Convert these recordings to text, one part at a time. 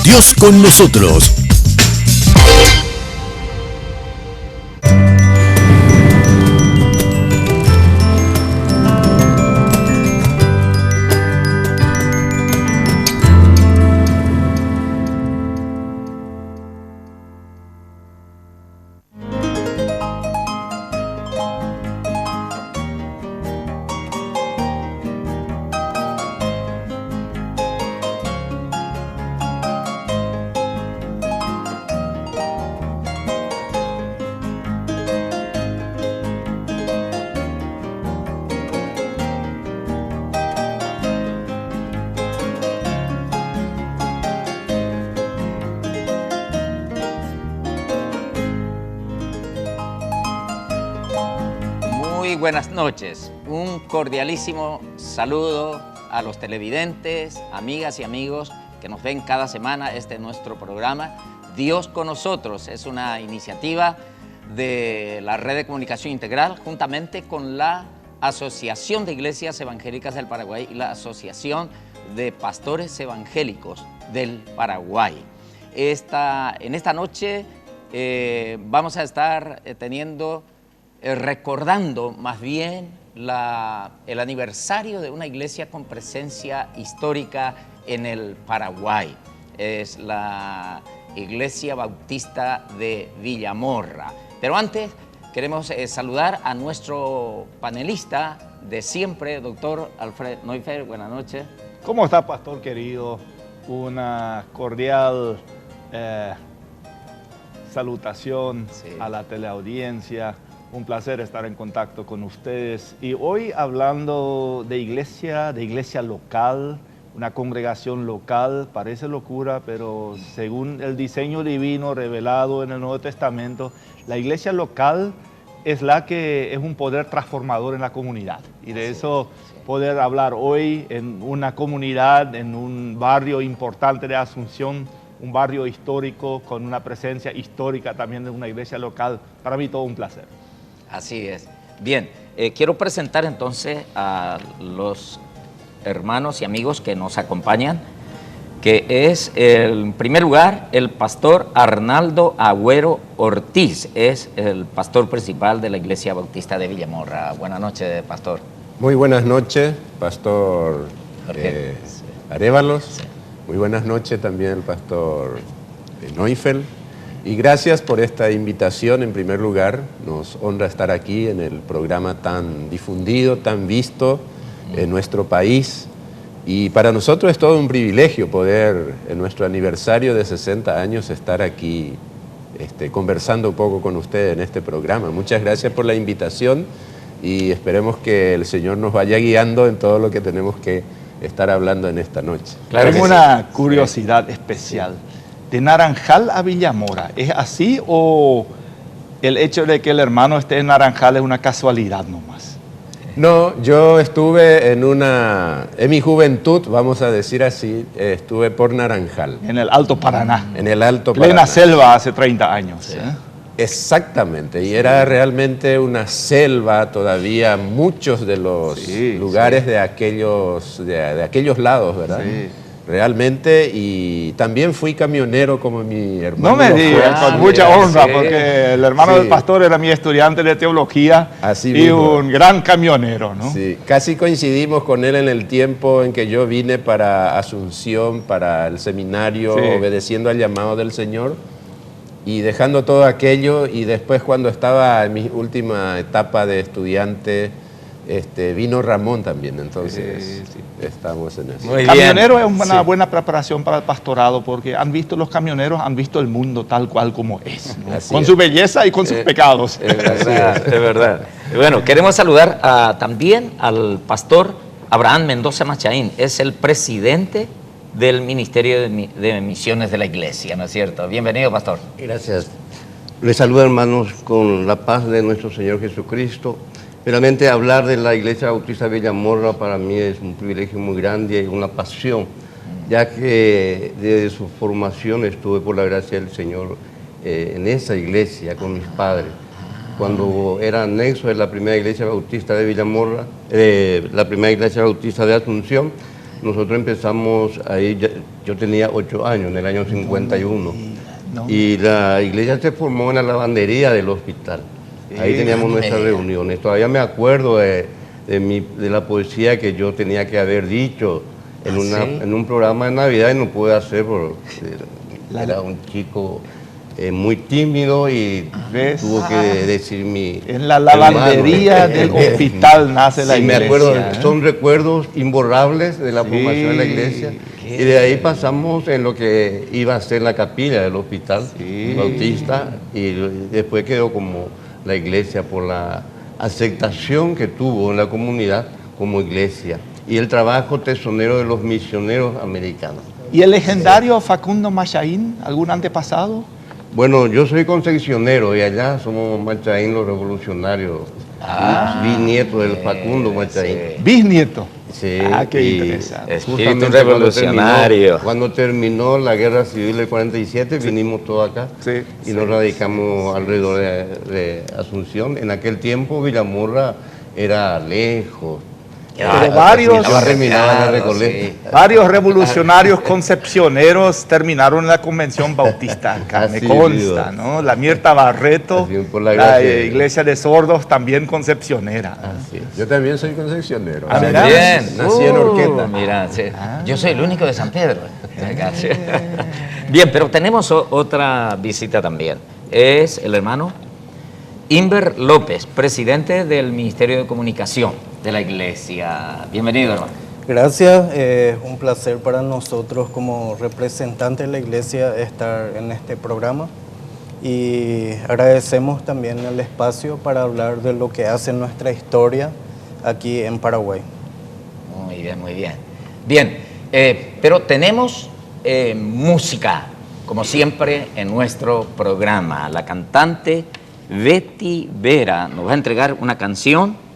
Dios con nosotros. Muy buenas noches, un cordialísimo saludo a los televidentes, amigas y amigos que nos ven cada semana. Este es nuestro programa Dios con nosotros. Es una iniciativa de la Red de Comunicación Integral juntamente con la Asociación de Iglesias Evangélicas del Paraguay y la Asociación de Pastores Evangélicos del Paraguay. En esta noche vamos a estar recordando más bien el aniversario de una iglesia con presencia histórica en el Paraguay. Es la Iglesia Bautista de Villamorra. Pero antes queremos saludar a nuestro panelista de siempre, doctor Alfred Neufeld. Buenas noches. ¿Cómo está, pastor querido? Una cordial salutación a la teleaudiencia. Un placer estar en contacto con ustedes. Y hoy hablando de iglesia local, una congregación local, parece locura, pero según el diseño divino revelado en el Nuevo Testamento, la iglesia local es la que es un poder transformador en la comunidad. Y de eso poder hablar hoy en una comunidad, en un barrio importante de Asunción, un barrio histórico con una presencia histórica también de una iglesia local, para mí todo un placer. Así es. Bien, quiero presentar entonces a los hermanos y amigos que nos acompañan, que es, en primer lugar, el pastor Arnaldo Agüero Ortiz, es el pastor principal de la Iglesia Bautista de Villamorra. Buenas noches, pastor. Muy buenas noches, pastor Arévalos. Sí. Muy buenas noches también el pastor Neufeld. Y gracias por esta invitación. En primer lugar, nos honra estar aquí en el programa tan difundido, tan visto en nuestro país. Y para nosotros es todo un privilegio poder, en nuestro aniversario de 60 años, estar aquí conversando un poco con ustedes en este programa. Muchas gracias por la invitación y esperemos que el Señor nos vaya guiando en todo lo que tenemos que estar hablando en esta noche. Claro, tengo una curiosidad especial. Sí. De Naranjal a Villamorra, ¿es así o el hecho de que el hermano esté en Naranjal es una casualidad nomás? No, yo estuve en mi juventud, vamos a decir así, estuve por Naranjal. En el Alto Paraná. En el Alto Paraná. Plena selva hace 30 años. Sí. Exactamente, y era realmente una selva todavía, muchos de los lugares de aquellos lados, ¿verdad? Sí. Realmente, y también fui camionero como mi hermano. No me digas, con mucha honra, porque el hermano del pastor era mi estudiante de teología. Así y mismo. Un gran camionero, ¿no? Sí, casi coincidimos con él en el tiempo en que yo vine para Asunción, para el seminario, obedeciendo al llamado del Señor y dejando todo aquello, y después cuando estaba en mi última etapa de estudiante, vino Ramón también, entonces estamos en eso. Muy camionero bien. Es una buena preparación para el pastorado, porque los camioneros han visto el mundo tal cual como es, ¿no? Con su belleza y con sus pecados. Es verdad. Bueno, queremos saludar también al pastor Abraham Mendoza Machaín, es el presidente del Ministerio de Misiones de la Iglesia, ¿no es cierto? Bienvenido, pastor. Gracias. Les saludo, hermanos, con la paz de nuestro Señor Jesucristo. Realmente hablar de la Iglesia Bautista de Villamorra para mí es un privilegio muy grande y una pasión, ya que desde su formación estuve por la gracia del Señor en esa iglesia con mis padres. Cuando era anexo de la primera Iglesia Bautista de Villamorra, la primera Iglesia Bautista de Asunción, nosotros empezamos ahí Yo tenía 8 años, en el año 51. Y la iglesia se formó en la lavandería del hospital. Ahí teníamos nuestras reuniones. Todavía me acuerdo de la poesía que yo tenía que haber dicho en un programa de Navidad y no pude hacer porque era un chico muy tímido y tuvo que decir mi... En la lavandería del hospital nace la iglesia. Me acuerdo, son recuerdos imborrables de la formación de la iglesia. Y de ahí pasamos en lo que iba a ser la capilla del hospital bautista y después quedó como la iglesia por la aceptación que tuvo en la comunidad como iglesia y el trabajo tesonero de los misioneros americanos. ¿Y el legendario Facundo Machaín, algún antepasado? Bueno, yo soy concepcionero y allá somos Machaín los revolucionarios, bisnieto del Facundo Machaín. ¿Bisnieto? Sí. Qué interesante. Espíritu revolucionario. Cuando terminó la guerra civil del 47, vinimos todos acá y nos radicamos alrededor de Asunción. En aquel tiempo Villamorra era lejos. Pero varios revolucionarios concepcioneros terminaron en la Convención Bautista, acá, me consta, ¿no? La Mirta Barreto, la Iglesia de Sordos, también concepcionera. Yo también soy concepcionero. Bien. Nací en Orqueta. Mira, yo soy el único de San Pedro. Bien, pero tenemos otra visita también. Es el hermano Inver López, presidente del Ministerio de Comunicación de la Iglesia. Bienvenido, hermano. Gracias, es un placer para nosotros como representantes de la Iglesia estar en este programa y agradecemos también el espacio para hablar de lo que hace nuestra historia aquí en Paraguay. Muy bien, muy bien. Bien, pero tenemos música, como siempre en nuestro programa. La cantante Betty Vera nos va a entregar una canción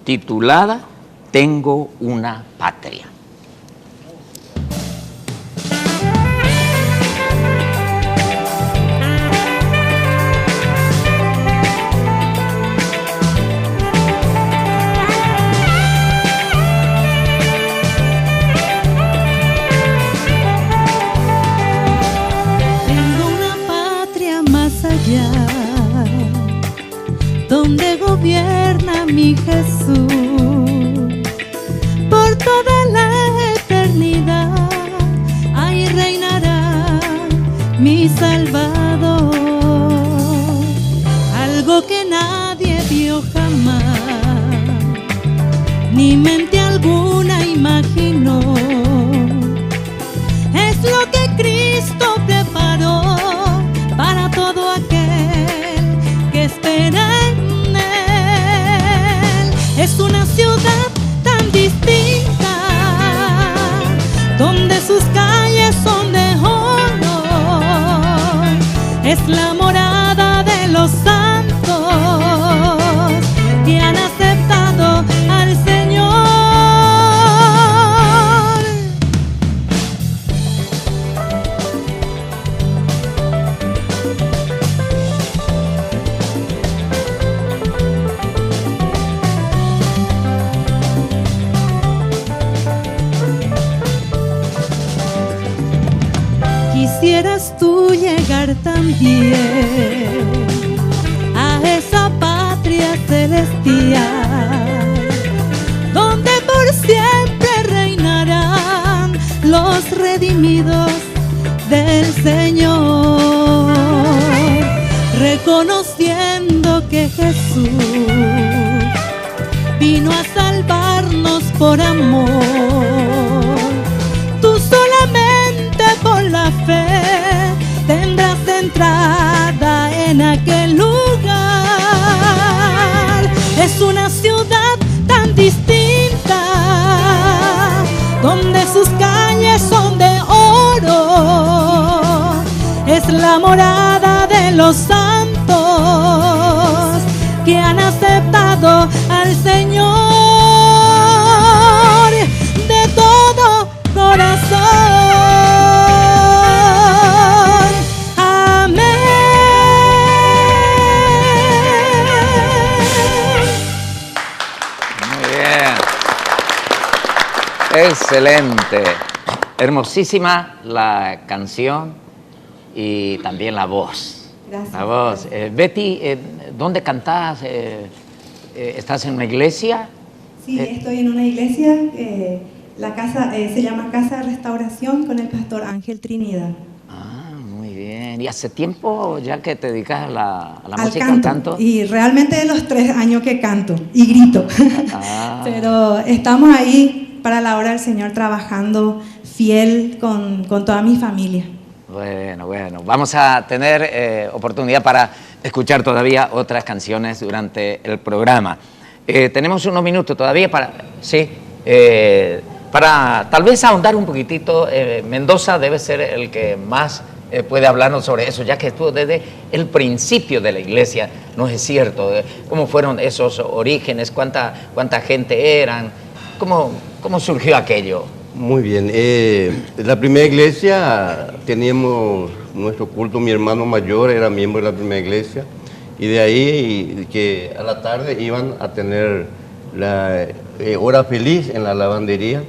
titulada Tengo una patria. Tengo una patria más allá, donde gobierna mi Jesús por toda la eternidad. Ahí reinará mi Salvador, algo que nadie vio jamás, ni mente alguna imaginó. Es lo que Cristo preparó para todo aquel que espera en Él. Es una ciudad tan distinta, donde sus calles son de oro. Es la morada de los santos que han aceptado al Señor. Quisieras tú llegar también a esa patria celestial, donde por siempre reinarán los redimidos del Señor, reconociendo que Jesús vino a salvarnos por amor. Tú solamente por la fe tendrás entrada en aquel lugar. Es una ciudad tan distinta, donde sus calles son de oro. Es la morada de los santos que han aceptado al Señor de todo corazón. Amén. Muy bien. Excelente. hermosísima la canción y también la voz. Gracias. La voz. Betty, ¿dónde cantás? ¿Estás en una iglesia? Sí, estoy en una iglesia, la casa se llama Casa de Restauración con el pastor Ángel Trinidad. Ah, muy bien. ¿Y hace tiempo ya que te dedicas a la Al música, canto. al canto? Y realmente de los 3 años que canto y grito. Ah. Pero estamos ahí para la obra del Señor trabajando fiel con toda mi familia. Bueno, vamos a tener oportunidad para escuchar todavía otras canciones durante el programa. Tenemos unos minutos todavía para tal vez ahondar un poquitito. Mendoza debe ser el que más puede hablarnos sobre eso, ya que estuvo desde el principio de la iglesia, ¿no es cierto? ¿Cómo fueron esos orígenes? ¿Cuánta gente eran? ¿Cómo surgió aquello? Muy bien. La primera iglesia teníamos nuestro culto, mi hermano mayor era miembro de la primera iglesia, y de ahí que a la tarde iban a tener la hora feliz en la lavandería,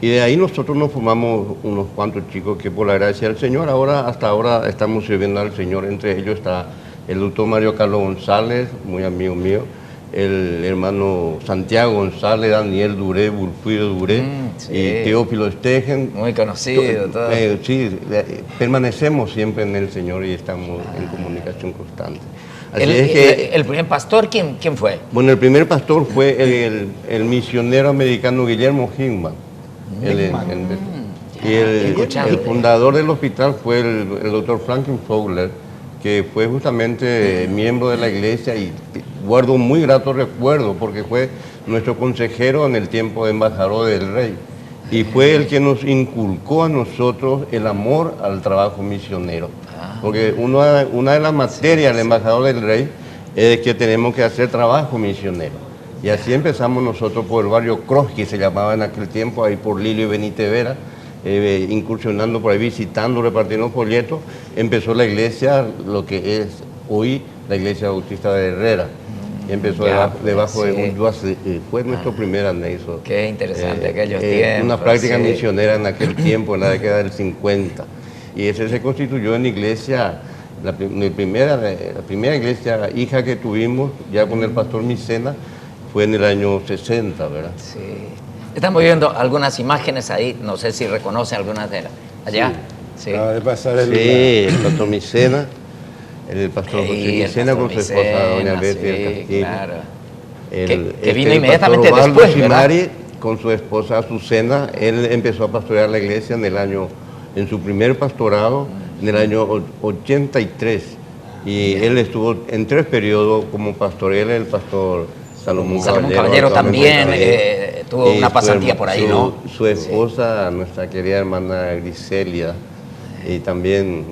y de ahí nosotros nos formamos unos cuantos chicos que por la gracia del Señor, hasta ahora estamos sirviendo al Señor. Entre ellos está el doctor Mario Carlos González, muy amigo mío, el hermano Santiago González, Daniel Duré, Burfido Duré, sí. y Teófilo Stegen. Muy conocido. Todo. Sí, permanecemos siempre en el Señor y estamos en comunicación constante. Así es que, el primer pastor, ¿quién fue? bueno, el primer pastor fue el misionero americano Guillermo Hickman. Y el fundador del hospital fue el doctor Franklin Fowler, que fue justamente miembro de la iglesia, y guardo un muy grato recuerdo porque fue nuestro consejero en el tiempo de embajador del rey, y fue el que nos inculcó a nosotros el amor al trabajo misionero, porque una de las materias del embajador del rey es que tenemos que hacer trabajo misionero, y así empezamos nosotros por el barrio Cross, que se llamaba en aquel tiempo, ahí por Lilio y Benítez Vera, incursionando por ahí, visitando, repartiendo folletos. Empezó la iglesia, lo que es hoy la iglesia bautista de Herrera. Empezó debajo de un yuace, fue nuestro primer anexo. Qué interesante aquellos tiempos. Una práctica misionera en aquel tiempo, en la década del 50. Y ese se constituyó en iglesia, la primera iglesia hija que tuvimos, ya con el pastor Micena, fue en el año 60, ¿verdad? Sí. Estamos viendo algunas imágenes ahí, no sé si reconocen algunas de ellas. ¿Allá? Sí. Acaba de pasar el pastor Micena, el pastor José Micena con su esposa, doña Betty del Castillo. Claro. Que vino inmediatamente después, ¿verdad? Con su esposa Azucena, él empezó a pastorear la iglesia en su primer pastorado, en el año 83. Y él estuvo en 3 periodos como pastor. Él, el pastor Salomón Caballero también tuvo una pasantía por ahí, ¿no? Su esposa, nuestra querida hermana Griselia, y también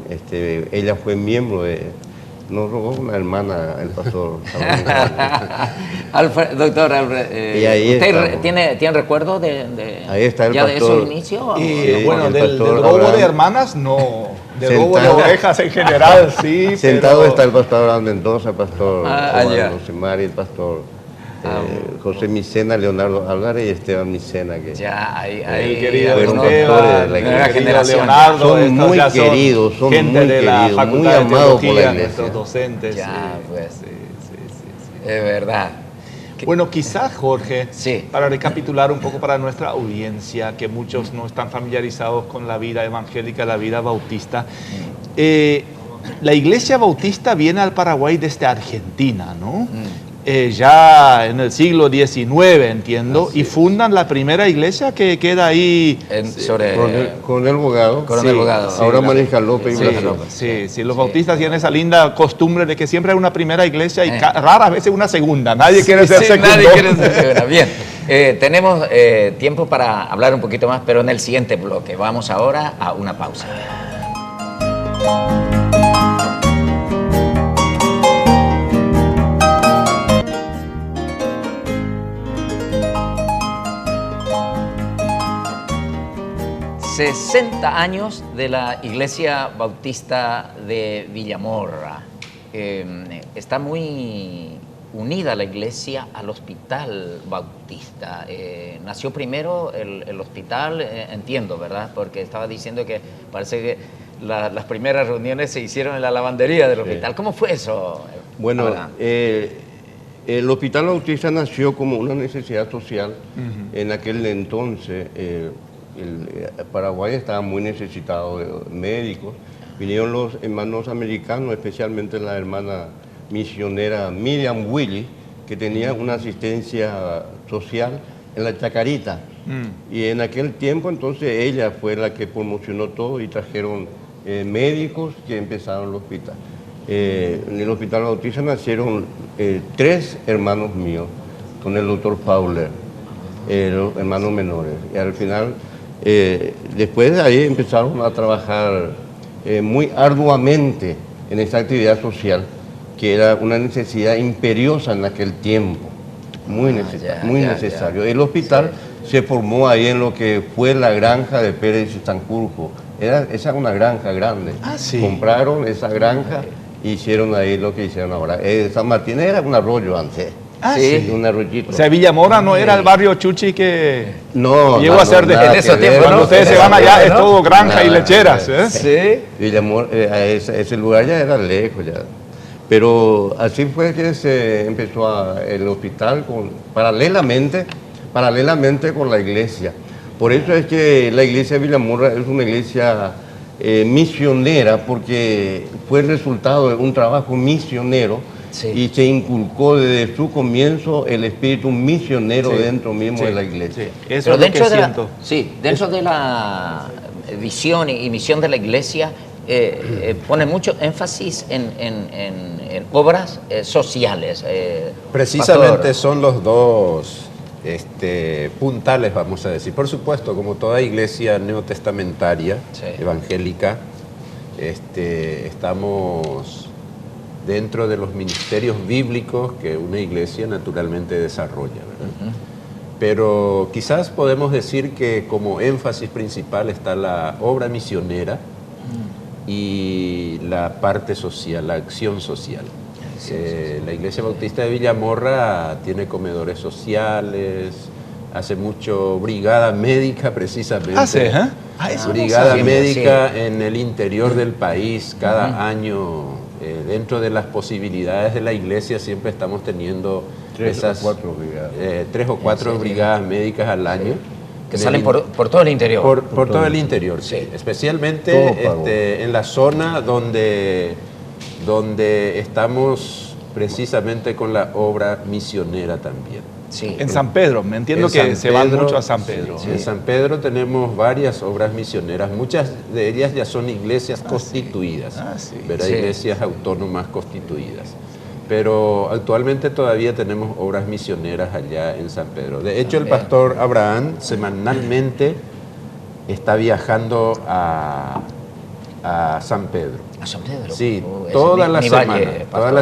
ella fue miembro nos robó una hermana, el pastor Salomón. Doctor Alfred, y ahí ¿usted tiene recuerdo de ahí está el ya pastor, de su inicio? Y bueno, del robo de hermanas, no. Del robo de ovejas en general, sí. Sentado está el pastor Abraham Mendoza, el pastor Rosemary, el pastor José Micena, Leonardo Álvarez y Esteban Micena, que el querido Esteban, Leonardo, son muy queridos, son gente de la Facultad muy amados por la iglesia. Nuestros docentes. Es verdad. Bueno, quizás, Jorge, para recapitular un poco para nuestra audiencia, que muchos no están familiarizados con la vida evangélica, la vida bautista, la iglesia bautista viene al Paraguay desde Argentina, ¿no? Ya en el siglo XIX, entiendo, y fundan la primera iglesia que queda ahí con el Bogado. Ahora Mariscal López y Blas. Sí, los bautistas tienen esa linda costumbre de que siempre hay una primera iglesia y raras veces una segunda. Nadie quiere ser segundo. Nadie quiere ser segunda. Bien, tenemos tiempo para hablar un poquito más, pero en el siguiente bloque. Vamos ahora a una pausa. ...60 años de la Iglesia Bautista de Villamorra. Está muy unida la iglesia al Hospital Bautista. Nació primero el hospital, entiendo, ¿verdad? Porque estaba diciendo que parece que las primeras reuniones se hicieron en la lavandería del hospital. ¿Cómo fue eso? Bueno, el Hospital Bautista nació como una necesidad social. En aquel entonces. Paraguay estaba muy necesitado de médicos. Vinieron los hermanos americanos, especialmente la hermana misionera Miriam Willis, que tenía una asistencia social en la Chacarita. Y en aquel tiempo entonces ella fue la que promocionó todo y trajeron médicos que empezaron el hospital. En el Hospital Bautista nacieron 3 hermanos míos, con el doctor Fowler, los hermanos menores. Y al final, después de ahí empezaron a trabajar muy arduamente en esta actividad social, que era una necesidad imperiosa en aquel tiempo, muy necesario. El hospital se formó ahí en lo que fue la granja de Pérez y Sanjurjo. Esa era una granja grande. Compraron esa granja e hicieron ahí lo que hicieron ahora. San Martín era un arroyo antes. Un arroyito. O sea, Villamora no era el barrio Chuchi que llegó a ser de en ese tiempo. Cuando ustedes se van allá es todo granja y lecheras. Villamora, ese lugar ya era lejos ya. Pero así fue que se empezó el hospital paralelamente con la iglesia. Por eso es que la iglesia de Villamora es una iglesia misionera, porque fue el resultado de un trabajo misionero. Y se inculcó desde su comienzo el espíritu misionero dentro mismo de la iglesia. Eso es lo que siento. Dentro de la visión y misión de la iglesia pone mucho énfasis en obras sociales. Precisamente Pastor. son los dos puntales, vamos a decir. Por supuesto, como toda iglesia neotestamentaria, evangélica, estamos dentro de los ministerios bíblicos que una iglesia naturalmente desarrolla, ¿verdad? Pero quizás podemos decir que como énfasis principal está la obra misionera y la parte social, la acción social. La Iglesia Bautista de Villamorra tiene comedores sociales, hace mucho brigada médica precisamente. Brigada médica en el interior del país cada año. Dentro de las posibilidades de la iglesia siempre estamos teniendo 3 o 4 brigadas. 3 o 4 brigadas médicas al año. Que salen por todo el interior. Por todo el interior, sí. Especialmente en la zona donde estamos precisamente con la obra misionera también. En San Pedro, me entiendo que se van mucho a San Pedro. En San Pedro tenemos varias obras misioneras, muchas de ellas ya son iglesias constituidas, iglesias autónomas constituidas. Pero actualmente todavía tenemos obras misioneras allá en San Pedro. De hecho, el pastor Abraham semanalmente está viajando a San Pedro. ¿A San Pedro? Sí, toda la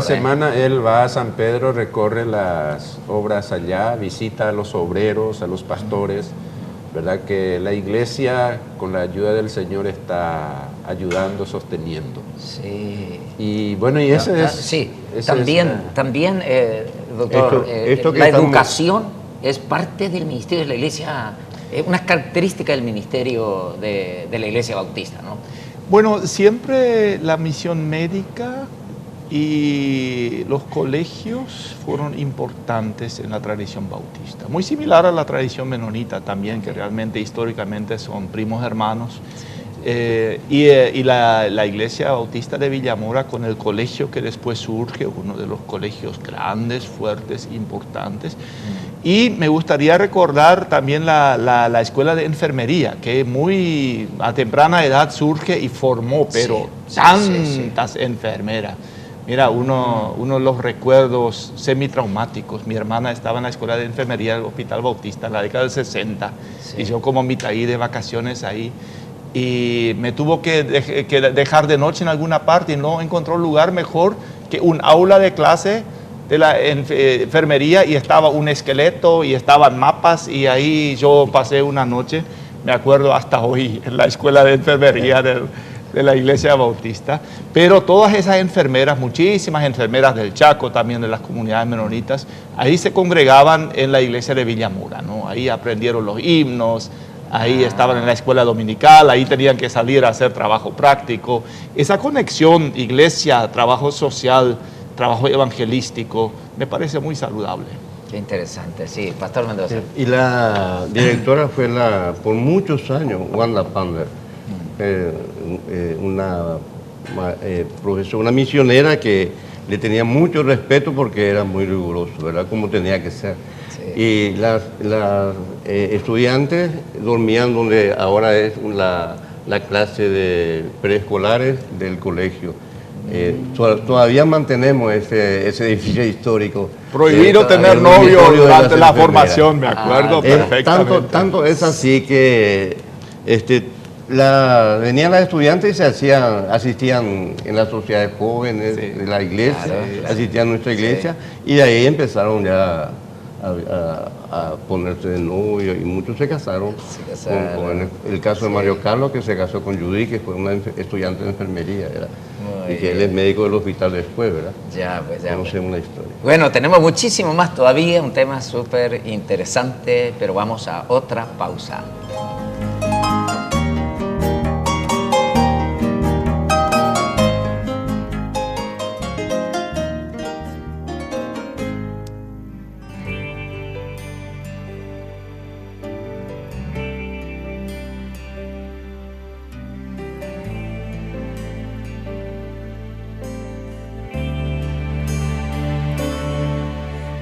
semana él va a San Pedro, recorre las obras allá, visita a los obreros, a los pastores, ¿verdad? Que la iglesia, con la ayuda del Señor, está ayudando, sosteniendo. Y bueno, y ese es... También, doctor, la educación es parte del ministerio de la iglesia, una característica del ministerio de la Iglesia Bautista, ¿no? Bueno, siempre la misión médica y los colegios fueron importantes en la tradición bautista. Muy similar a la tradición menonita también, que realmente históricamente son primos hermanos. Y la Iglesia Bautista de Villamora, con el colegio que después surge, uno de los colegios grandes, fuertes, importantes. Y me gustaría recordar también la escuela de enfermería, que muy a temprana edad surge y formó, pero tantas enfermeras. Mira, uno de los recuerdos semitraumáticos. Mi hermana estaba en la escuela de enfermería del Hospital Bautista en la década del 60, y yo como mitad de vacaciones ahí. Y me tuvo que dejar de noche en alguna parte y no encontró lugar mejor que un aula de clase de la enfermería, y estaba un esqueleto y estaban mapas, y ahí yo pasé una noche, me acuerdo hasta hoy, en la escuela de enfermería de la Iglesia Bautista, pero todas esas enfermeras, muchísimas enfermeras del Chaco, también de las comunidades menonitas, ahí se congregaban en la iglesia de Villamura, ¿no? Ahí aprendieron los himnos, ahí estaban en la escuela dominical, ahí tenían que salir a hacer trabajo práctico. Esa conexión iglesia, trabajo social, trabajo evangelístico, me parece muy saludable. Qué interesante, sí, Pastor Mendoza. Y la directora fue por muchos años, Wanda Pander, profesora, una misionera que le tenía mucho respeto porque era muy riguroso, ¿verdad? Como tenía que ser. Sí. Y las estudiantes dormían donde ahora es la clase de preescolares del colegio. Todavía mantenemos ese edificio histórico. Prohibido tener novio durante la formación, me acuerdo perfectamente. Tanto es así que venían las estudiantes y asistían en las sociedades jóvenes de la iglesia, asistían a nuestra iglesia, y de ahí empezaron ya a ponerse de novio, y muchos se casaron. Con el caso de Mario Carlos, que se casó con Judy, que fue una estudiante de enfermería, y que él es médico del hospital después, ¿verdad? Conocemos la historia. Bueno, tenemos muchísimo más todavía, un tema súper interesante, pero vamos a otra pausa.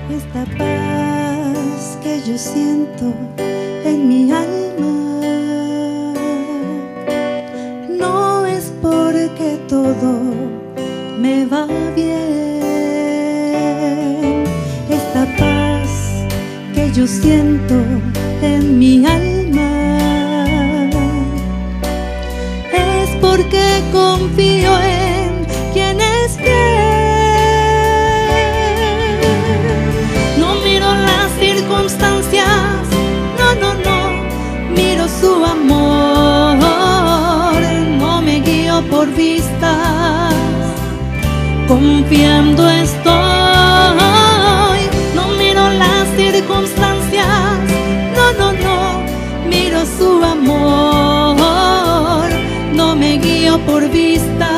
Esta paz que yo siento en mi alma no es porque todo me va bien. Esta paz que yo siento en mi alma es porque confío en quien es fiel. Circunstancias, no, miro su amor, no me guío por vistas, confiando estoy, no miro las circunstancias, no, miro su amor, no me guío por vistas,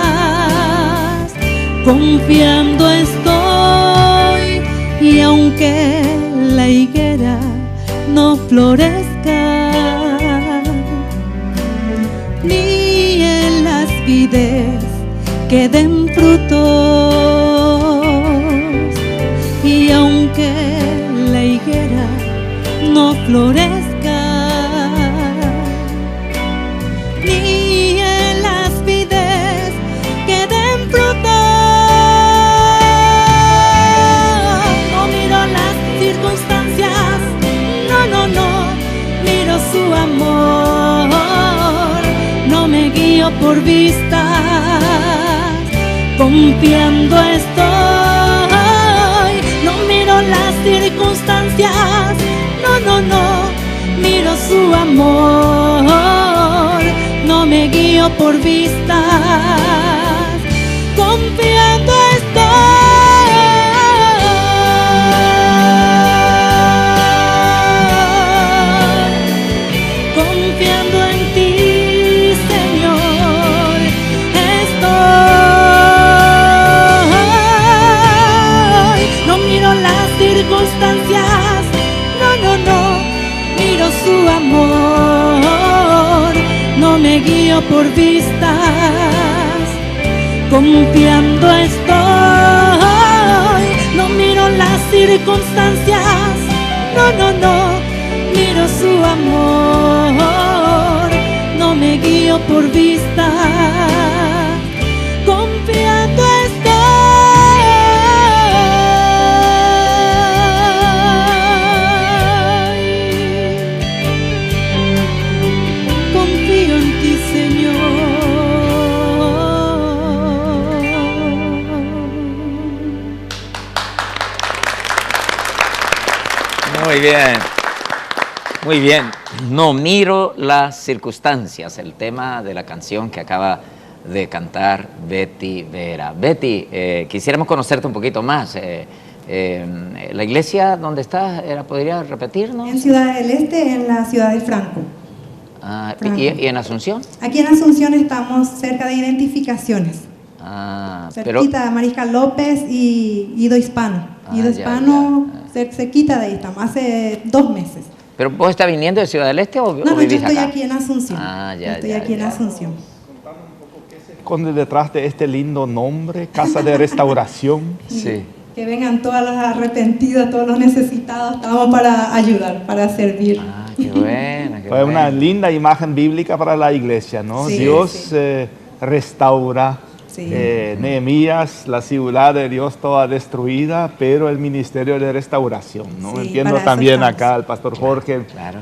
confiando estoy, y aunque la higuera no florezca, ni en las vides queden frutos, y aunque la higuera no florezca, ni en las vides queden frutos, circunstancias, no, miro su amor, no me guío por vistas, confiando estoy, no miro las circunstancias, no, miro su amor, no me guío por vistas, confiando estoy. Confiando en ti, Señor, estoy. No miro las circunstancias, no, miro su amor, no me guío por vistas, confiando estoy. No miro las circunstancias, no, miro su amor, no me guío por vistas, confiando estoy. Confío en ti, Señor. Muy bien. Muy bien, no miro las circunstancias, el tema de la canción que acaba de cantar Betty Vera. Betty, quisiéramos conocerte un poquito más. ¿La iglesia donde estás, podría repetirnos? En Ciudad del Este, en la ciudad de Franco. Franco. ¿Y en Asunción? Aquí en Asunción estamos cerca de Identificaciones. Cerquita de Mariscal López y Ido Hispano. Ido Hispano, cerquita de ahí estamos, hace 2 meses. ¿Pero vos estás viniendo de Ciudad del Este o vivís acá? No, yo estoy acá? Aquí en Asunción. Estoy aquí en Asunción. Con detrás de este lindo nombre, Casa de Restauración. Sí. Que vengan todos los arrepentidos, todos los necesitados, estamos para ayudar, para servir. Qué buena, qué Fue una linda imagen bíblica para la iglesia, ¿no? Sí, Dios sí. Restaura. Sí. Nehemías, la ciudad de Dios toda destruida, pero el ministerio de restauración, ¿no? Sí, Entiendo para eso también estamos. acá el pastor Jorge, Claro.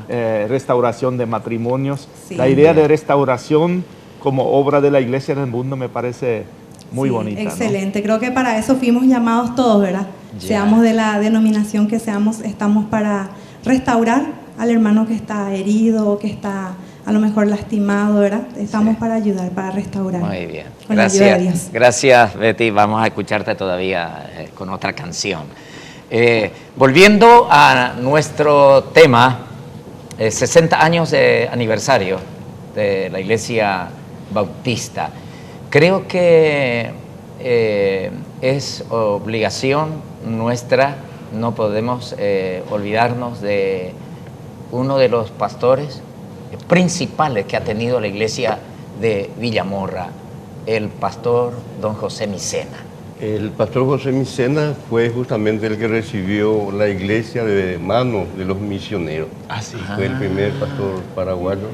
Restauración de matrimonios. Sí. La idea de restauración como obra de la iglesia en el mundo me parece muy Sí, bonita, ¿no? excelente, creo que para eso fuimos llamados todos, ¿verdad? Ya. Seamos de la denominación que seamos, estamos para restaurar al hermano que está herido, que está a lo mejor lastimado, ¿verdad? Estamos para ayudar, para restaurar. Muy bien. Con la ayuda de Dios. Gracias, gracias Betty. Vamos a escucharte todavía con otra canción. Volviendo a nuestro tema, 60 años de aniversario de la Iglesia Bautista. Creo que es obligación nuestra, no podemos olvidarnos de uno de los pastores principales que ha tenido la iglesia de Villamorra, el pastor don José Micena. El pastor José Micena fue justamente el que recibió la iglesia de manos de los misioneros. Fue el primer pastor paraguayo.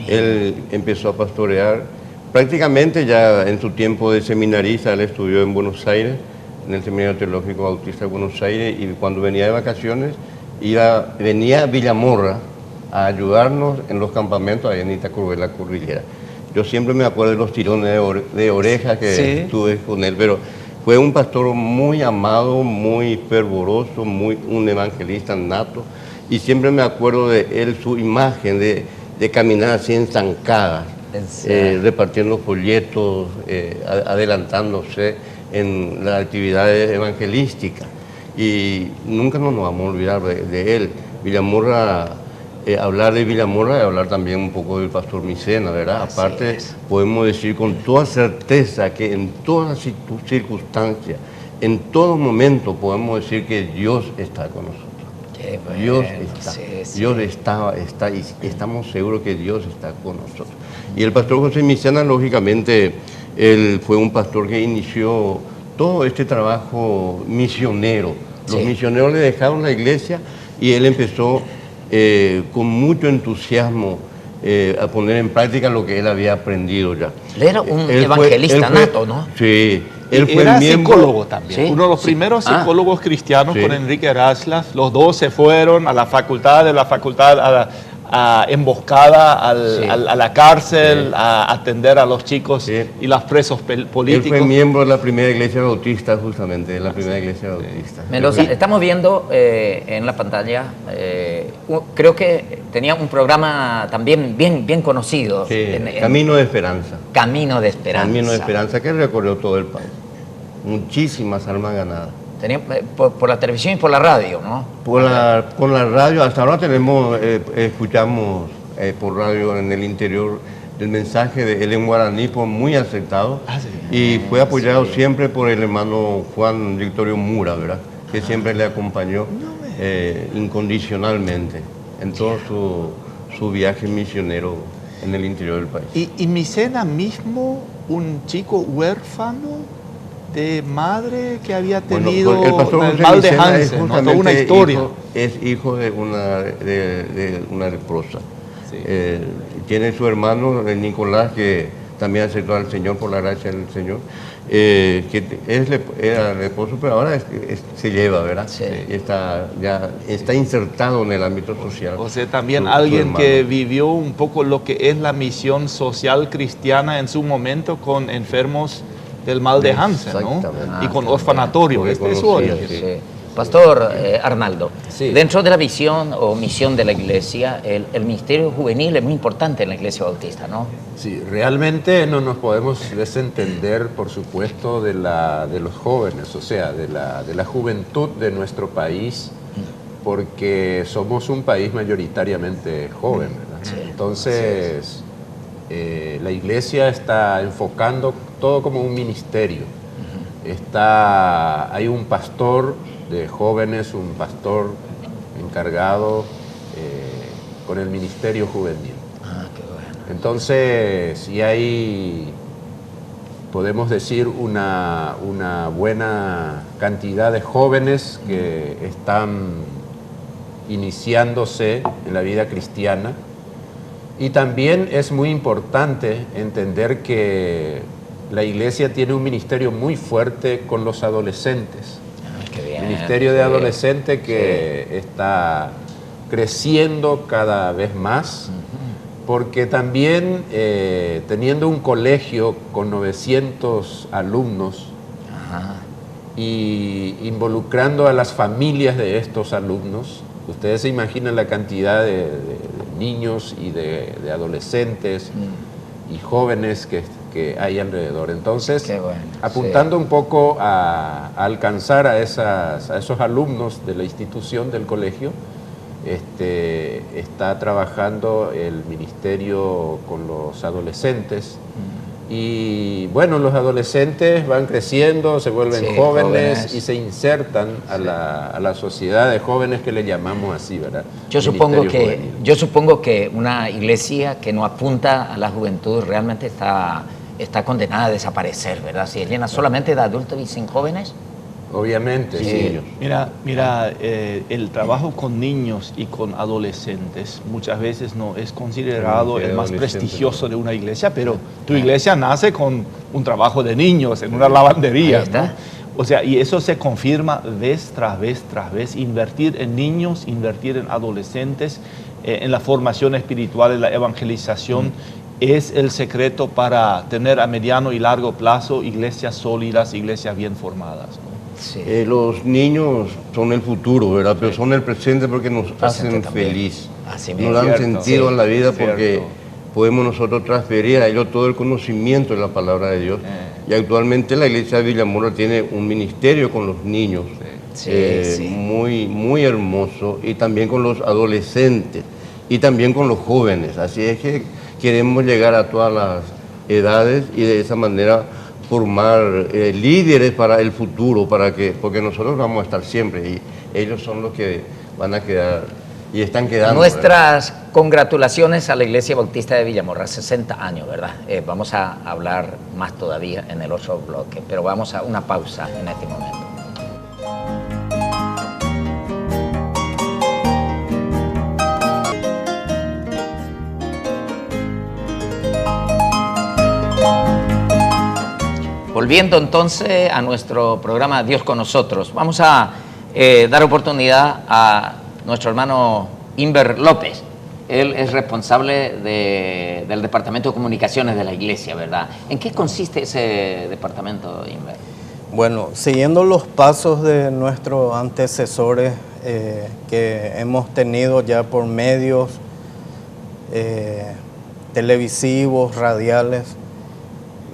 Él empezó a pastorear. Prácticamente ya en su tiempo de seminarista, él estudió en Buenos Aires, en el Seminario Teológico Bautista de Buenos Aires, y cuando venía de vacaciones, venía a Villamorra a ayudarnos en los campamentos allá en Itacurbe, la cordillera. Yo siempre me acuerdo de los tirones de orejas que tuve con él, pero fue un pastor muy amado, muy fervoroso, un evangelista nato, y siempre me acuerdo de él, su imagen de caminar así en zancadas, repartiendo folletos, adelantándose en las actividades evangelísticas. Y nunca nos vamos a olvidar de él. Villamorra, hablar de Villamorra es hablar también un poco del pastor Micena, ¿verdad? Así Aparte, es. podemos decir con toda certeza que en todas circunstancias, en todo momento, podemos decir que Dios está con nosotros. Qué bueno, Dios está. sí. Dios está y estamos seguros que Dios está con nosotros. Y el pastor José Micena, lógicamente, él fue un pastor que inició todo este trabajo misionero. Los misioneros le dejaron la iglesia y él empezó con mucho entusiasmo a poner en práctica lo que él había aprendido ya. Él era un evangelista nato, ¿no? Sí. Él fue Era miembro, psicólogo también, Sí. uno de los primeros psicólogos cristianos con Enrique Raslas. Los dos se fueron a la facultad, emboscada a la cárcel, a atender a los chicos y los presos políticos. Él fue miembro de la primera iglesia bautista, justamente, de la primera iglesia bautista. Mendoza, estamos viendo en la pantalla, creo que tenía un programa también bien conocido. Sí, Camino de Esperanza. Camino de Esperanza. Camino de Esperanza, que recorrió todo el país. Muchísimas almas ganadas. Tenía, por la televisión y por la radio, ¿no? Con la radio, hasta ahora escuchamos por radio en el interior el mensaje de él en guaraní, muy aceptado, y fue apoyado siempre por el hermano Juan Victorio Mura, ¿verdad? Que siempre le acompañó incondicionalmente en todo su viaje misionero en el interior del país. Y Micena mismo, un chico huérfano de madre que había tenido el pastor el José mal de Micena es Hansen, ¿no? justamente Toda una historia. es hijo de una leprosa. Tiene su hermano Nicolás, que también aceptó al Señor por la gracia del Señor, que era leproso, pero ahora se lleva, ¿verdad? Sí. Está insertado en el ámbito social. O sea, también su alguien hermano. que vivió un poco lo que es la misión social cristiana en su momento con enfermos del mal de Hansen, ¿no? Exactamente. Y con orfanatorios. Porque Este es su conocía, origen. sí. Pastor Arnaldo, Sí. dentro de la visión o misión de la iglesia, el ministerio juvenil es muy importante en la iglesia bautista, ¿no? Sí, realmente no nos podemos desentender, por supuesto, de los jóvenes, o sea, de la juventud de nuestro país, porque somos un país mayoritariamente joven, ¿verdad? Sí. Entonces, la iglesia está enfocando todo como un ministerio. Hay un pastor de jóvenes, un pastor encargado con el ministerio juvenil. Ah, qué bueno. Entonces, y hay, podemos decir, una buena cantidad de jóvenes que están iniciándose en la vida cristiana. Y también es muy importante entender que la iglesia tiene un ministerio muy fuerte con los adolescentes. Ah, qué bien. Ministerio de Sí. adolescentes que está creciendo cada vez más, porque también teniendo un colegio con 900 alumnos Ajá. y involucrando a las familias de estos alumnos, ustedes se imaginan la cantidad de niños y de adolescentes y jóvenes que hay alrededor. Entonces, Qué bueno, apuntando un poco a alcanzar a esos alumnos de la institución, del colegio, está trabajando el ministerio con los adolescentes. Y bueno, los adolescentes van creciendo, se vuelven Sí, jóvenes y se insertan a la sociedad de jóvenes, que le llamamos así, ¿verdad? Yo supongo Ministerio que juvenil. una iglesia que no apunta a la juventud realmente está condenada a desaparecer, ¿verdad? Si es llena solamente de adultos y sin jóvenes. Obviamente, sí. Mira, el trabajo con niños y con adolescentes muchas veces no es considerado el más prestigioso de una iglesia, pero tu iglesia nace con un trabajo de niños en una lavandería, Ahí está. ¿no? O sea, y eso se confirma vez tras vez tras vez. Invertir en niños, invertir en adolescentes, en la formación espiritual, en la evangelización, es el secreto para tener a mediano y largo plazo iglesias sólidas, iglesias bien formadas, ¿no? Sí. Los niños son el futuro, ¿verdad? Pero son el presente porque nos hacen también. feliz. Así Nos mismo. dan Cierto. sentido Sí, en la vida cierto. porque podemos nosotros transferir a ellos todo el conocimiento de la palabra de Dios. Y actualmente la iglesia de Villamorra tiene un ministerio con los niños Sí, sí. muy, muy hermoso, y también con los adolescentes y también con los jóvenes. Así es que queremos llegar a todas las edades y de esa manera formar líderes para el futuro, porque nosotros vamos a estar siempre y ellos son los que van a quedar y están quedando. Nuestras congratulaciones a la Iglesia Bautista de Villamorra, 60 años, ¿verdad? Vamos a hablar más todavía en el otro bloque, pero vamos a una pausa en este momento. Volviendo entonces a nuestro programa Dios con nosotros, vamos a dar oportunidad a nuestro hermano Inver López. Él es responsable del Departamento de Comunicaciones de la Iglesia, ¿verdad? ¿En qué consiste ese departamento, Inver? Bueno, siguiendo los pasos de nuestros antecesores que hemos tenido ya por medios televisivos, radiales,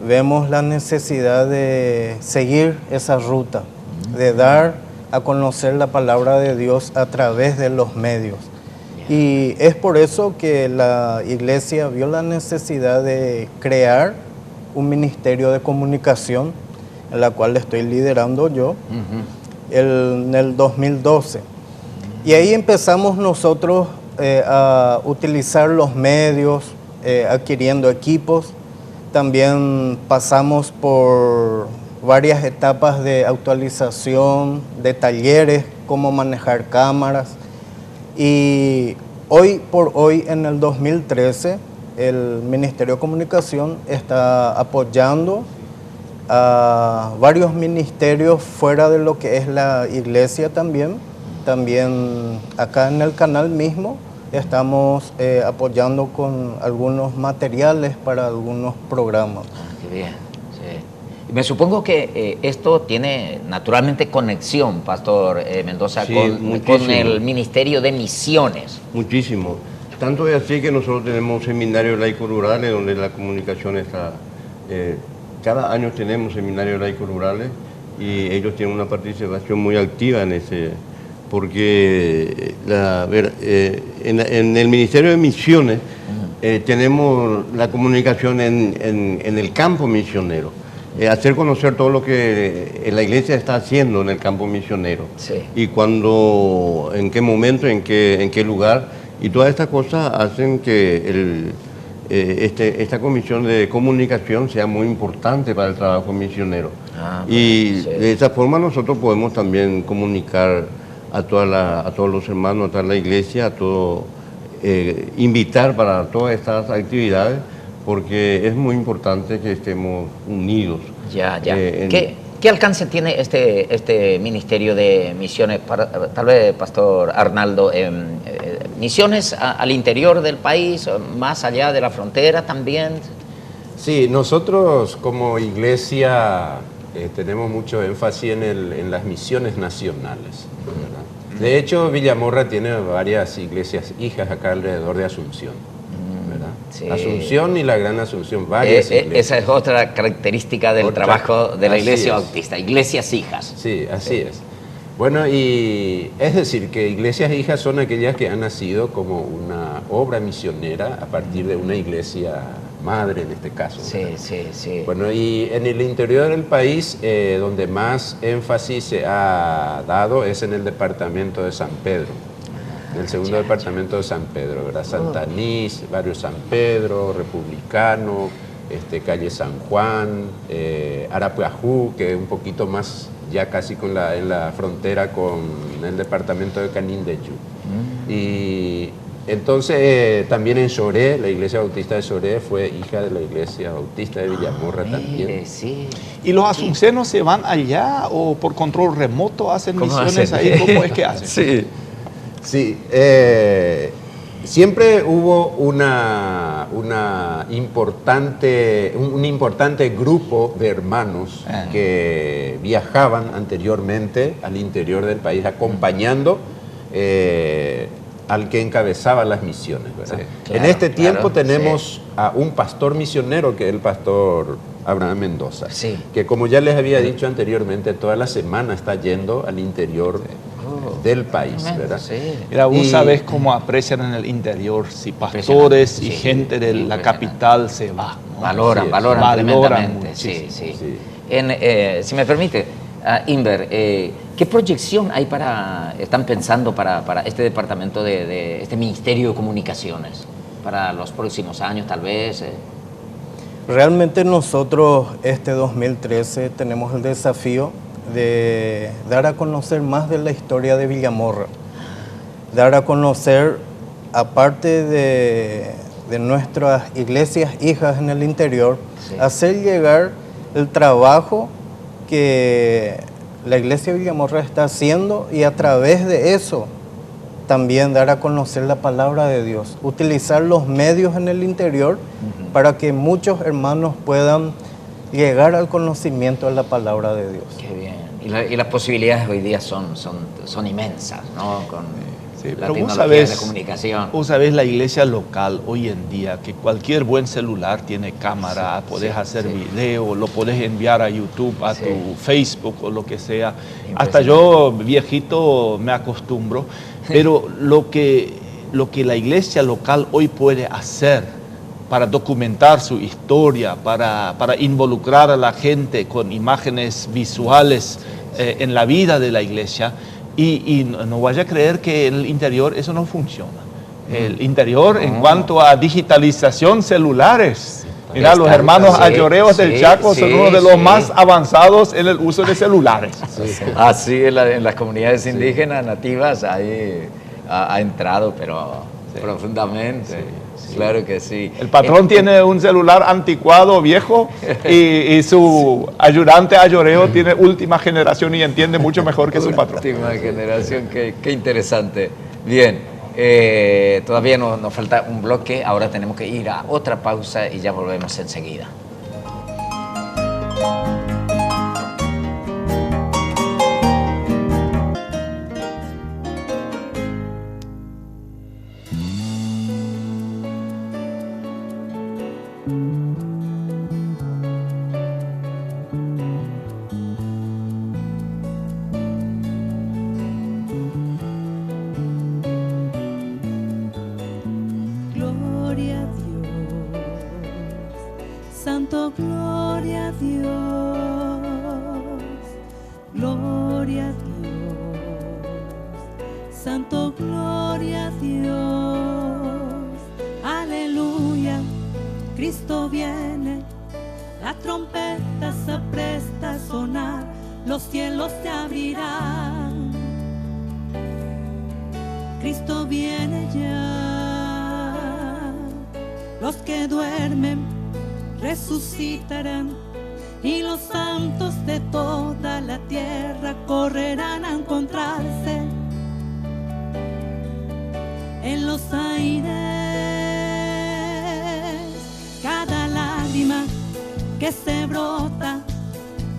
vemos la necesidad de seguir esa ruta, de dar a conocer la palabra de Dios a través de los medios. Y es por eso que la iglesia vio la necesidad de crear un ministerio de comunicación, en la cual estoy liderando yo, en el 2012. Y ahí empezamos nosotros a utilizar los medios, adquiriendo equipos. También pasamos por varias etapas de actualización, de talleres, cómo manejar cámaras. Y hoy por hoy, en el 2013, el Ministerio de Comunicación está apoyando a varios ministerios fuera de lo que es la iglesia también. También acá en el canal mismo estamos apoyando con algunos materiales para algunos programas. Qué bien, sí. Me supongo que esto tiene naturalmente conexión, Pastor Mendoza, Sí, con el Ministerio de Misiones. Muchísimo. Tanto es así que nosotros tenemos seminarios laicos rurales donde la comunicación está... cada año tenemos seminarios laicos rurales y ellos tienen una participación muy activa en ese... Porque en el Ministerio de Misiones tenemos la comunicación en el campo misionero. Hacer conocer todo lo que la iglesia está haciendo en el campo misionero. Sí. Y cuándo, en qué momento, en qué lugar. Y todas estas cosas hacen que esta comisión de comunicación sea muy importante para el trabajo misionero. Y sí, de esa forma nosotros podemos también comunicar a todos los hermanos, a toda la iglesia, invitar para todas estas actividades, porque es muy importante que estemos unidos. Ya. ¿Qué alcance tiene este Ministerio de Misiones? Tal vez, Pastor Arnaldo, misiones al interior del país, más allá de la frontera también. Sí, nosotros como iglesia tenemos mucho énfasis en las misiones nacionales, ¿verdad? De hecho, Villamorra tiene varias iglesias hijas acá alrededor de Asunción. Sí. Asunción y la Gran Asunción, varias iglesias. Esa es otra característica del trabajo de la Iglesia Bautista, iglesias hijas. Sí, así es. Bueno, y es decir, que iglesias hijas son aquellas que han nacido como una obra misionera a partir de una iglesia madre en este caso. Sí. Bueno, y en el interior del país, donde más énfasis se ha dado es en el departamento de San Pedro. El segundo departamento de San Pedro, ¿verdad? Santa Anís, barrio San Pedro, Republicano, calle San Juan, Arapuajú, que es un poquito más ya casi en la frontera con el departamento de Canindeyú. Y entonces también en Soré, la iglesia bautista de Soré fue hija de la iglesia bautista de Villamorra también. Sí. ¿Y los asuncenos se van allá o por control remoto hacen misiones ahí? ¿Cómo es que hacen? Sí, siempre hubo un importante grupo de hermanos que viajaban anteriormente al interior del país acompañando al que encabezaba las misiones, ¿verdad? Sí, claro, en este tiempo tenemos a un pastor misionero que es el pastor Abraham Mendoza, que como ya les había dicho anteriormente, toda la semana está yendo al interior del país, ¿verdad? Mira, vos sabés cómo aprecian en el interior si pastores y gente de la capital se va, ¿no? Valoran tremendamente. Sí. Si me permite, Inver, ¿qué proyección hay están pensando para este departamento de este Ministerio de Comunicaciones para los próximos años, tal vez? Realmente nosotros este 2013 tenemos el desafío de dar a conocer más de la historia de Villamorra, dar a conocer, aparte de nuestras iglesias hijas en el interior, hacer llegar el trabajo que la iglesia de Villamorra está haciendo y a través de eso también dar a conocer la palabra de Dios, utilizar los medios en el interior para que muchos hermanos puedan llegar al conocimiento de la palabra de Dios. Qué bien. Y las posibilidades hoy día son inmensas, ¿no? Con la tecnología de la comunicación. Vos sabés, la iglesia local hoy en día, que cualquier buen celular tiene cámara, podés hacer video, lo podés enviar a YouTube, a tu Facebook o lo que sea. Hasta yo, viejito, me acostumbro. Pero lo que la iglesia local hoy puede hacer para documentar su historia, para involucrar a la gente con imágenes visuales en la vida de la iglesia, y no vaya a creer que en el interior eso no funciona. El interior, en cuanto a digitalización, celulares. Mira, los hermanos ayoreos del Chaco son uno de los más avanzados en el uso de celulares. Así en las comunidades indígenas nativas ahí ha entrado, pero profundamente. Claro que sí. El patrón tiene un celular anticuado, viejo, y su ayudante ayoreo tiene última generación y entiende mucho mejor que su patrón. Última generación, qué interesante. Bien, todavía nos falta un bloque, ahora tenemos que ir a otra pausa y ya volvemos enseguida. Santo, gloria a Dios. Aleluya, Cristo viene. La trompeta se apresta a sonar, los cielos se abrirán. Cristo viene ya. Los que duermen resucitarán y los santos de toda la tierra correrán a encontrarse en los aires. Cada lágrima que se brota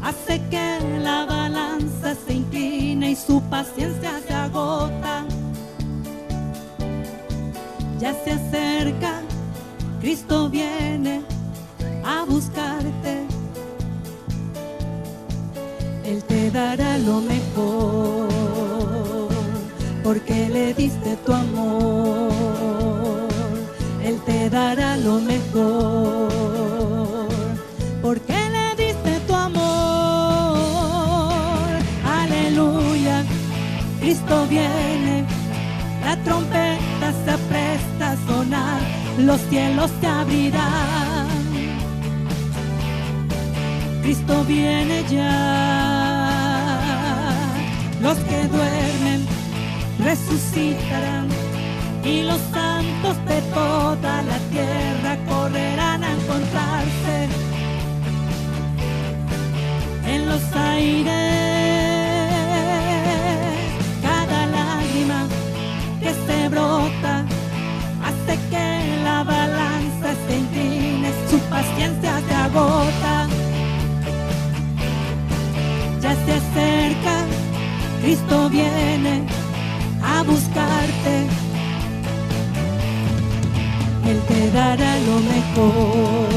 hace que la balanza se incline y su paciencia se agota. Ya se acerca, Cristo viene a buscarte. Él te dará lo mejor, porque le diste tu amor. Él te dará lo mejor, porque le diste tu amor. Aleluya, Cristo viene. La trompeta se apresta a sonar, los cielos se abrirán. Cristo viene ya. Los que duermen resucitarán y los santos de toda la tierra correrán a encontrarse en los aires. Cada lágrima que se brota hace que la balanza se incline, su paciencia se agota. Ya se acerca, Cristo viene a buscarte. Él te dará lo mejor,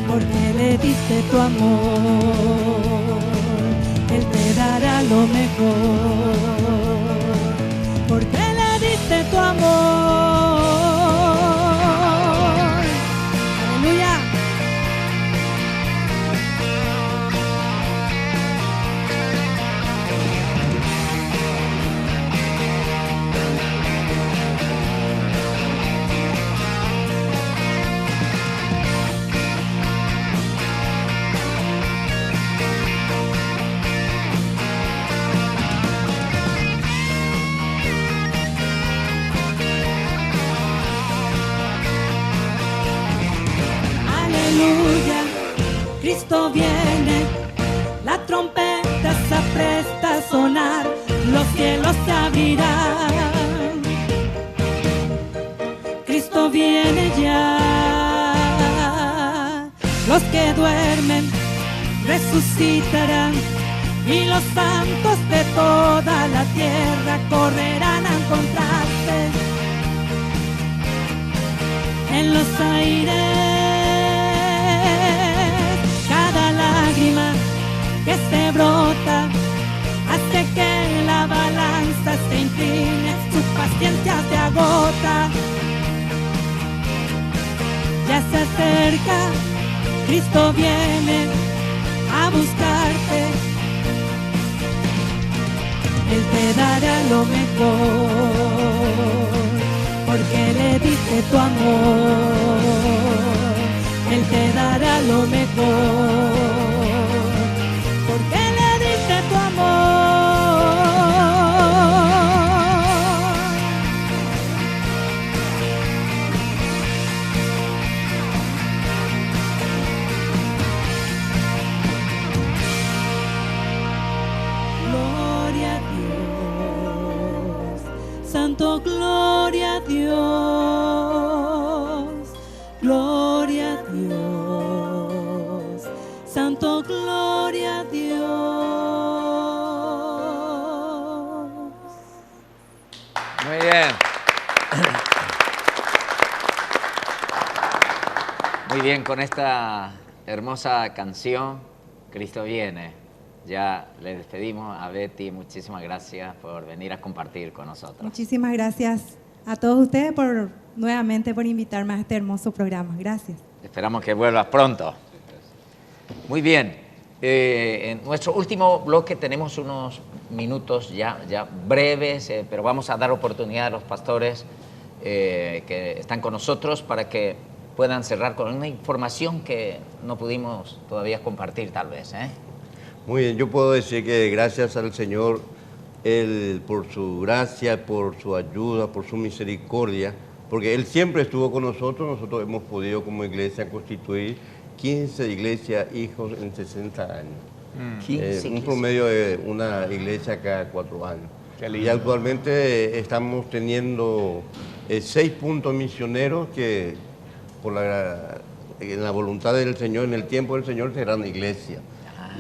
porque le diste tu amor. Él te dará lo mejor, porque le diste tu amor. Aleluya. Aleluya, Cristo viene, la trompeta se apresta a sonar, los cielos se abrirán. Cristo viene ya. Los que duermen resucitarán y los santos de toda la tierra correrán a encontrarse en los aires. Cada lágrima que se brota hace que la balanza se incline, su paciencia se agota. Ya se acerca, Cristo viene a buscarte. Él te dará lo mejor, porque le diste tu amor. Él te dará lo mejor, porque le diste tu amor. Gloria a Dios, Santo, gloria a Dios. Gloria a Dios, Santo, gloria a Dios. Muy bien. Muy bien, con esta hermosa canción, Cristo viene. Ya le despedimos a Betty. Muchísimas gracias por venir a compartir con nosotros. Muchísimas gracias a todos ustedes nuevamente por invitarme a este hermoso programa. Gracias. Esperamos que vuelvas pronto. Muy bien. En nuestro último bloque tenemos unos minutos ya breves, pero vamos a dar oportunidad a los pastores que están con nosotros para que puedan cerrar con una información que no pudimos todavía compartir tal vez. Muy bien, yo puedo decir que gracias al Señor, Él por su gracia, por su ayuda, por su misericordia, porque Él siempre estuvo con nosotros hemos podido como iglesia constituir 15 iglesias hijos en 60 años. Un promedio de una iglesia cada 4 años. Y actualmente estamos teniendo 6 puntos misioneros que en la voluntad del Señor, en el tiempo del Señor, serán iglesia.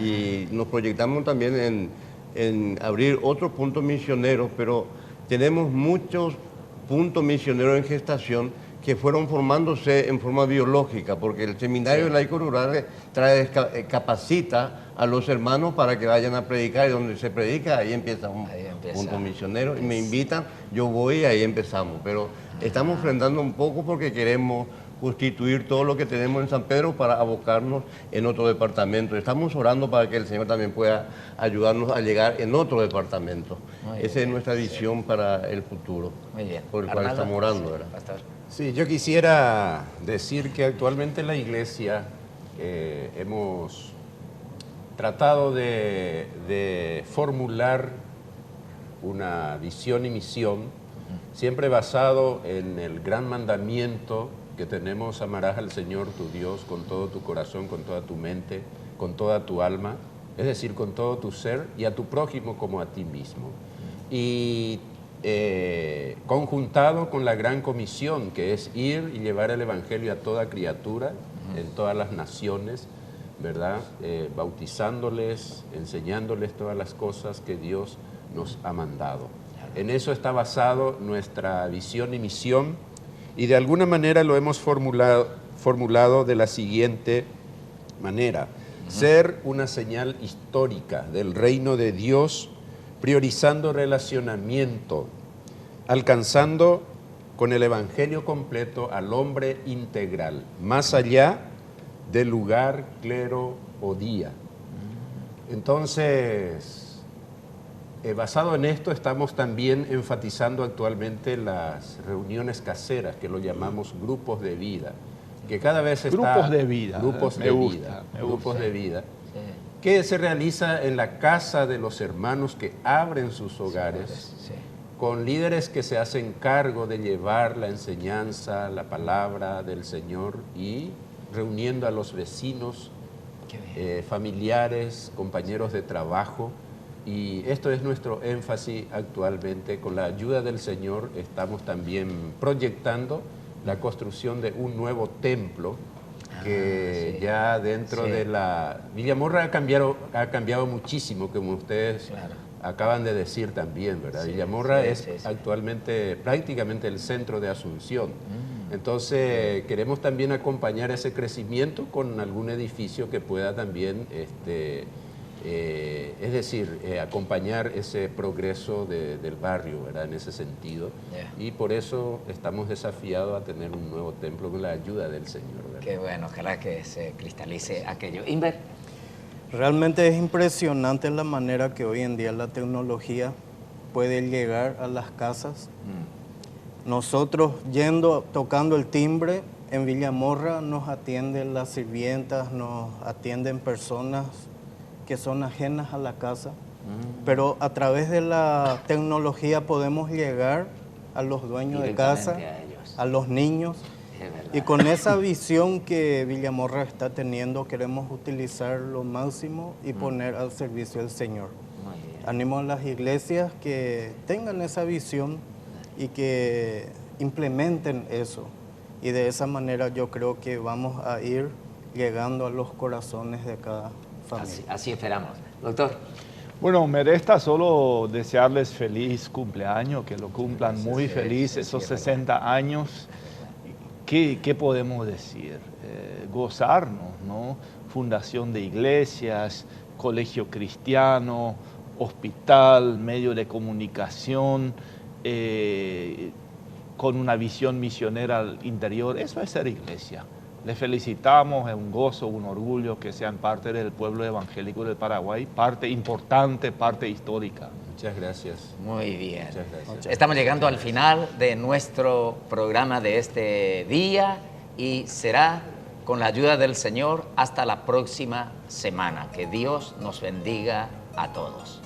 Y nos proyectamos también en abrir otros puntos misioneros, pero tenemos muchos puntos misioneros en gestación que fueron formándose en forma biológica, porque el Seminario de Laicos Rurales capacita a los hermanos para que vayan a predicar, y donde se predica, ahí empieza un punto misionero, y me invitan, yo voy y ahí empezamos, pero estamos frenando un poco porque queremos constituir todo lo que tenemos en San Pedro para abocarnos en otro departamento. Estamos orando para que el Señor también pueda ayudarnos a llegar en otro departamento. Esa es nuestra visión para el futuro, por el cual estamos orando, ¿verdad? Sí, yo quisiera decir que actualmente en la iglesia hemos tratado de formular una visión y misión, siempre basado en el gran mandamiento que tenemos: amarás al Señor tu Dios con todo tu corazón, con toda tu mente, con toda tu alma, es decir, con todo tu ser, y a tu prójimo como a ti mismo. Y conjuntado con la gran comisión, que es ir y llevar el evangelio a toda criatura, en todas las naciones, ¿verdad? Bautizándoles, enseñándoles todas las cosas que Dios nos ha mandado. En eso está basado nuestra visión y misión, y de alguna manera lo hemos formulado de la siguiente manera: ser una señal histórica del reino de Dios, priorizando relacionamiento, alcanzando con el evangelio completo al hombre integral, más allá del lugar, clero o día. Entonces, basado en esto, estamos también enfatizando actualmente las reuniones caseras, que lo llamamos grupos de vida, que cada vez está... Grupos de vida. Grupos de vida, que se realiza en la casa de los hermanos que abren sus hogares, con líderes que se hacen cargo de llevar la enseñanza, la palabra del Señor, y reuniendo a los vecinos, familiares, compañeros de trabajo. Y esto es nuestro énfasis actualmente. Con la ayuda del Señor estamos también proyectando la construcción de un nuevo templo que ya dentro de la... Villamorra ha cambiado muchísimo, como ustedes acaban de decir también, ¿verdad? Villamorra es actualmente prácticamente el centro de Asunción. Entonces queremos también acompañar ese crecimiento con algún edificio que pueda también... es decir, acompañar ese progreso del barrio, ¿verdad? En ese sentido. Y por eso estamos desafiados a tener un nuevo templo con la ayuda del Señor, ¿verdad? Qué bueno, ojalá que se cristalice aquello. Inver. Realmente es impresionante la manera que hoy en día la tecnología puede llegar a las casas. Nosotros tocando el timbre, en Villamorra nos atienden las sirvientas, nos atienden personas que son ajenas a la casa, pero a través de la tecnología podemos llegar a los dueños de casa, a los niños, y con esa visión que Villamorra está teniendo queremos utilizar lo máximo y poner al servicio del Señor. Animo a las iglesias que tengan esa visión y que implementen eso, y de esa manera yo creo que vamos a ir llegando a los corazones de cada familia. Así esperamos. Doctor. Bueno, me resta solo desearles feliz cumpleaños, que lo cumplan muy feliz esos 60 años. ¿Qué podemos decir? Gozarnos, ¿no? Fundación de iglesias, colegio cristiano, hospital, medio de comunicación, con una visión misionera al interior. Eso es ser iglesia. Les felicitamos, es un gozo, un orgullo que sean parte del pueblo evangélico del Paraguay, parte importante, parte histórica. Muchas gracias. Muy bien. Muchas gracias. Estamos llegando al final de nuestro programa de este día y será con la ayuda del Señor hasta la próxima semana. Que Dios nos bendiga a todos.